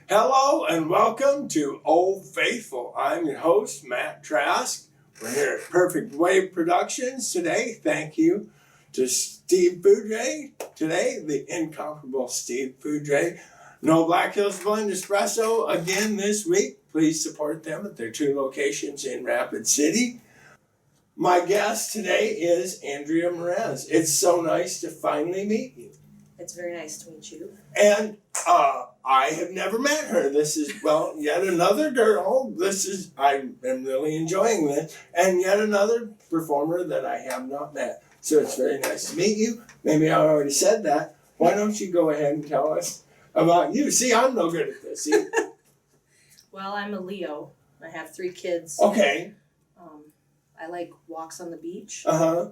Hello and welcome to Old Faithful. I'm your host, Matt Trask. We're here at Perfect Wave Productions today. Thank you to Steve Boudre today, the incomparable Steve Boudre. No Black Hills Blend Espresso again this week. Please support them at their two locations in Rapid City. My guest today is Andrea Merez. It's so nice to finally meet you. It's very nice to meet you. And I have never met her. This is, yet another girl. I am really enjoying this. And yet another performer that I have not met. So it's very nice to meet you. Maybe I already said that. Why don't you go ahead and tell us about you? See, I'm no good at this. See? Well, I'm a Leo. I have 3 kids. Okay. I like walks on the beach. Uh-huh.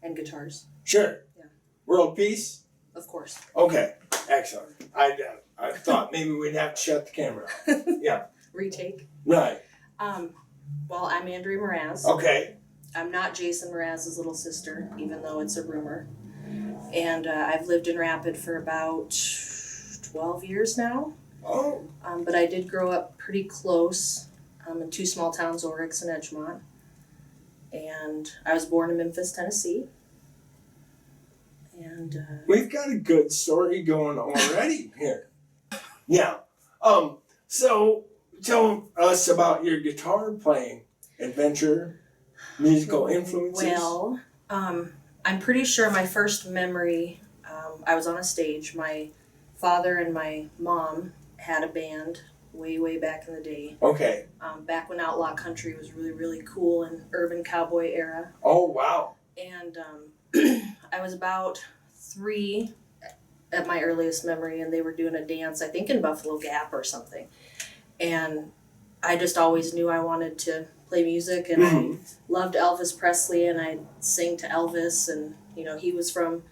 And guitars. Sure. Yeah. World peace? Of course. Okay. Excellent. I thought maybe we'd have to shut the camera off. Yeah. Retake. Right. Well, I'm Andrea Merez. Okay. I'm not Jason Mraz's little sister, even though it's a rumor. And I've lived in Rapid for about 12 years now. Oh. But I did grow up pretty close in 2 small towns, Oryx and Edgemont. And I was born in Memphis, Tennessee. And we've got a good story going already here. Yeah. So tell us about your guitar playing adventure, musical influences. Well, I'm pretty sure my first memory, I was on a stage. My father and my mom had a band way back in the day. Okay. Back when outlaw country was really, really cool and urban cowboy era. Oh, wow. And I was about 3 at my earliest memory, and they were doing a dance, I think in Buffalo Gap or something. And I just always knew I wanted to play music, and I loved Elvis Presley, and I'd sing to Elvis, and he was from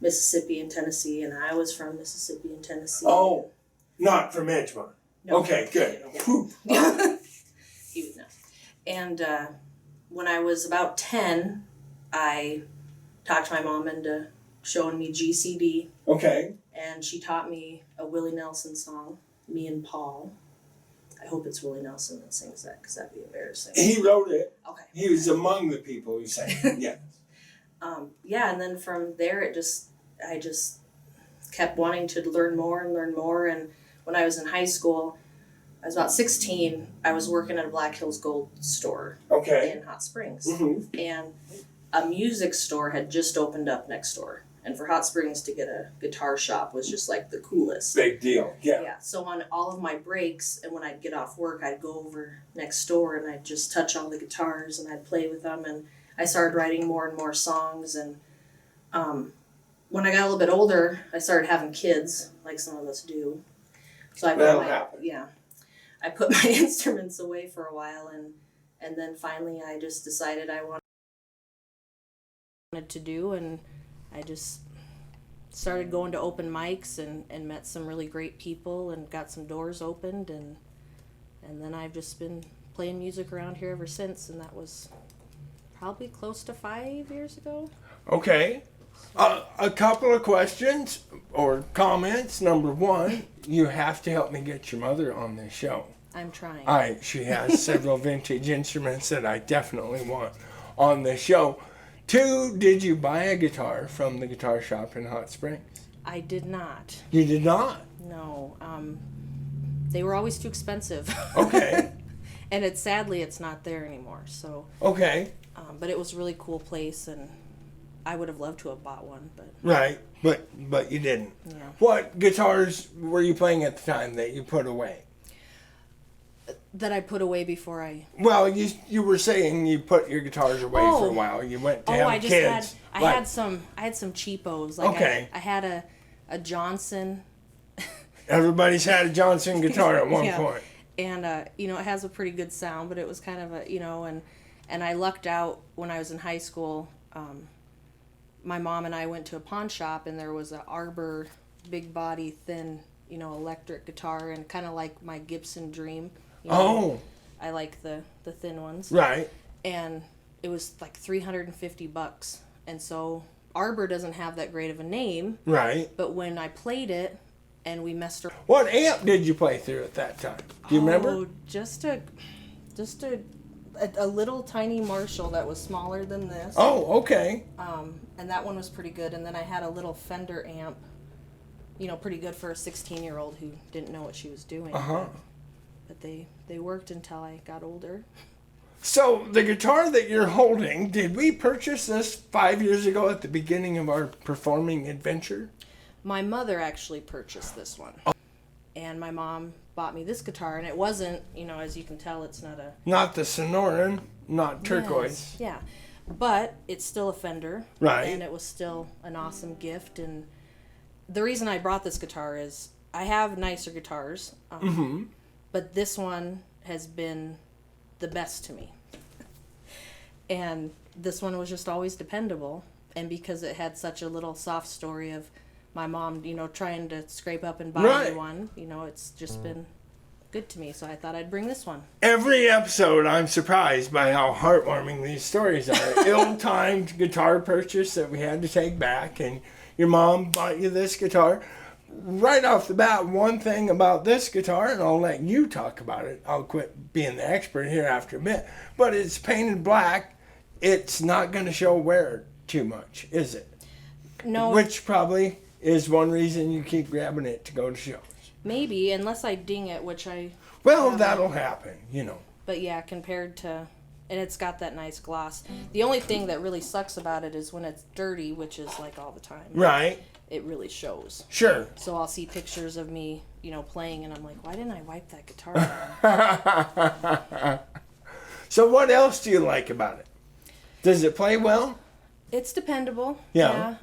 Mississippi and Tennessee, and I was from Mississippi and Tennessee. Oh, not from Edgemont. No. Okay, good. Yeah. He was not. And when I was about 10, I talked my mom into showing me GCD. Okay. And she taught me a Willie Nelson song, Me and Paul. I hope it's Willie Nelson that sings that, because that'd be embarrassing. He wrote it. Okay. He was among the people who sang it. Yeah. Yeah, and then from there I just kept wanting to learn more. And when I was in high school, I was about 16, I was working at a Black Hills Gold store in Hot Springs. Mm-hmm. And a music store had just opened up next door. And for Hot Springs to get a guitar shop was just like the coolest. Big deal, yeah. Yeah, so on all of my breaks and when I'd get off work, I'd go over next door and I'd just touch all the guitars and I'd play with them. And I started writing more and more songs. And when I got a little bit older, I started having kids, like some of us do. So I put my instruments away for a while, and then finally I just decided I wanted to do, and I just started going to open mics and met some really great people and got some doors opened, and then I've just been playing music around here ever since, and that was probably close to 5 years ago. Okay. A couple of questions or comments. Number 1, you have to help me get your mother on this show. I'm trying. She has several vintage instruments that I definitely want on this show. 2, did you buy a guitar from the guitar shop in Hot Springs? I did not. You did not? No. They were always too expensive. Okay. And sadly it's not there anymore. So. Okay. But it was a really cool place, and I would have loved to have bought one, but. Right, but you didn't. Yeah. What guitars were you playing at the time that you put away? That I put away before I. Well, you were saying you put your guitars away for a while. You went to have kids. I had some cheapos. Like okay. I had a Johnson. Everybody's had a Johnson guitar at one point. And it has a pretty good sound, but it was kind of and I lucked out when I was in high school. My mom and I went to a pawn shop, and there was an Arbor big body thin, electric guitar, and kind of like my Gibson Dream. I like the thin ones. Right. And it was like $350. And so Arbor doesn't have that great of a name. Right. But when I played it and we messed around. What amp did you play through at that time? Do you remember? Just a little tiny Marshall that was smaller than this. Oh, okay. And that one was pretty good. And then I had a little Fender amp, pretty good for a 16-year-old who didn't know what she was doing. But they worked until I got older. So the guitar that you're holding, did we purchase this 5 years ago at the beginning of our performing adventure? My mother actually purchased this one. And my mom bought me this guitar, and it wasn't, as you can tell, it's not a... Not the Sonoran, not turquoise. Yes, yeah. But it's still a Fender. Right. And it was still an awesome gift. And the reason I brought this guitar is I have nicer guitars. But this one has been the best to me. And this one was just always dependable. And because it had such a little soft story of my mom, trying to scrape up and buy me one, it's just been good to me. So I thought I'd bring this one. Every episode, I'm surprised by how heartwarming these stories are. Ill-timed guitar purchase that we had to take back, and your mom bought you this guitar. Right off the bat, one thing about this guitar, and I'll let you talk about it. I'll quit being the expert here after a bit. But it's painted black. It's not going to show wear too much, is it? No. Which probably is one reason you keep grabbing it to go to shows. Maybe, unless I ding it, which I... Well, that'll happen, But yeah, compared to... And it's got that nice gloss. The only thing that really sucks about it is when it's dirty, which is like all the time. Right. It really shows. Sure. So I'll see pictures of me, playing, and I'm like, why didn't I wipe that guitar down? So what else do you like about it? Does it play well? It's dependable. Yeah.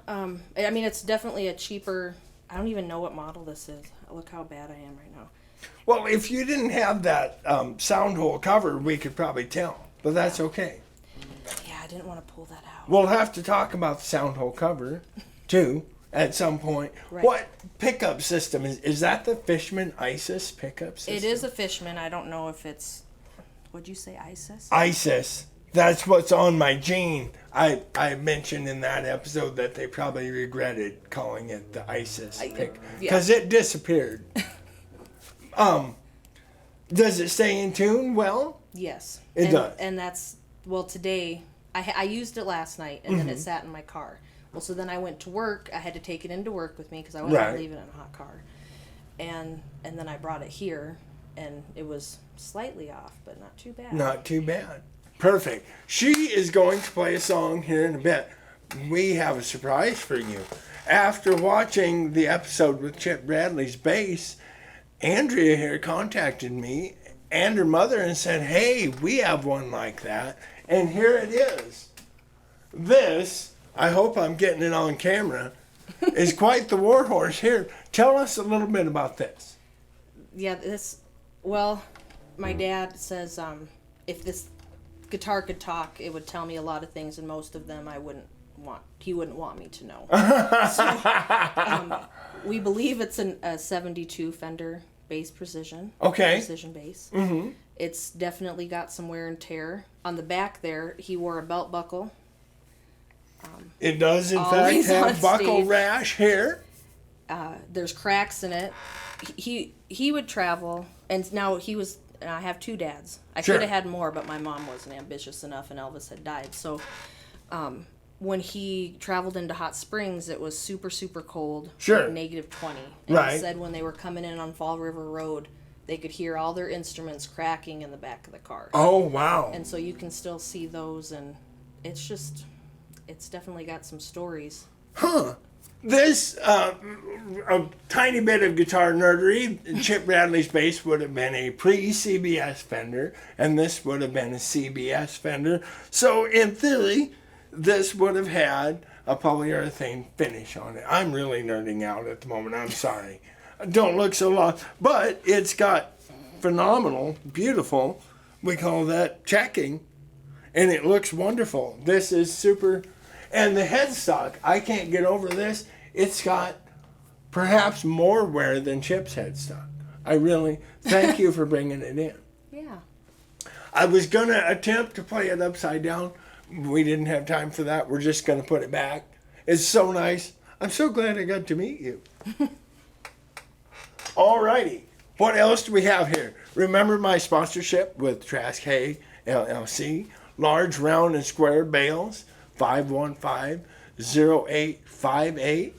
It's definitely a cheaper... I don't even know what model this is. Look how bad I am right now. Well, if you didn't have that sound hole cover, we could probably tell. But that's okay. Yeah, I didn't want to pull that out. We'll have to talk about the sound hole cover, too, at some point. Right. What pickup system? Is that the Fishman ISIS pickup system? It is a Fishman. I don't know if it's... What'd you say, ISIS? ISIS. That's what's on my gene. I mentioned in that episode that they probably regretted calling it the ISIS pick because it disappeared. Does it stay in tune well? Yes. It does. And that's, today, I used it last night, and then it sat in my car. Well, so then I went to work. I had to take it into work with me because I wasn't leaving it in a hot car. And then I brought it here, and it was slightly off, but not too bad. Not too bad. Perfect. She is going to play a song here in a bit. We have a surprise for you. After watching the episode with Chip Bradley's bass, Andrea here contacted me and her mother and said, hey, we have one like that. And here it is. This, I hope I'm getting it on camera, is quite the warhorse. Here, tell us a little bit about this. Yeah, my dad says if this guitar could talk, it would tell me a lot of things, and most of them he wouldn't want me to know. So, we believe it's a 72 Fender bass Precision. Okay. Precision bass. Mm-hmm. It's definitely got some wear and tear. On the back there, he wore a belt buckle. It does, in fact, have buckle stage. rash here. There's cracks in it. He would travel, and now I have two dads. I Sure. could have had more, but my mom wasn't ambitious enough, and Elvis had died. So when he traveled into Hot Springs, it was super, super cold. Sure. Like -20. And Right. he said when they were coming in on Fall River Road, they could hear all their instruments cracking in the back of the car. Oh, wow. And so you can still see those, and it's definitely got some stories. Huh. This, a tiny bit of guitar nerdery. Chip Bradley's bass would have been a pre-CBS Fender, and this would have been a CBS Fender. So, in theory, this would have had a polyurethane finish on it. I'm really nerding out at the moment. I'm sorry. Don't look so long. But it's got phenomenal, beautiful, we call that checking, and it looks wonderful. This is super. And the headstock, I can't get over this. It's got perhaps more wear than Chip's headstock. I really thank you for bringing it in. Yeah. I was going to attempt to play it upside down. We didn't have time for that. We're just going to put it back. It's so nice. I'm so glad I got to meet you. Alrighty. What else do we have here? Remember my sponsorship with Trask Hay LLC. Large, round, and square bales. 515-0858.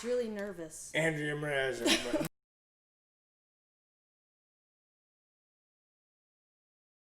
Really nervous. Andrea Mraz, everybody.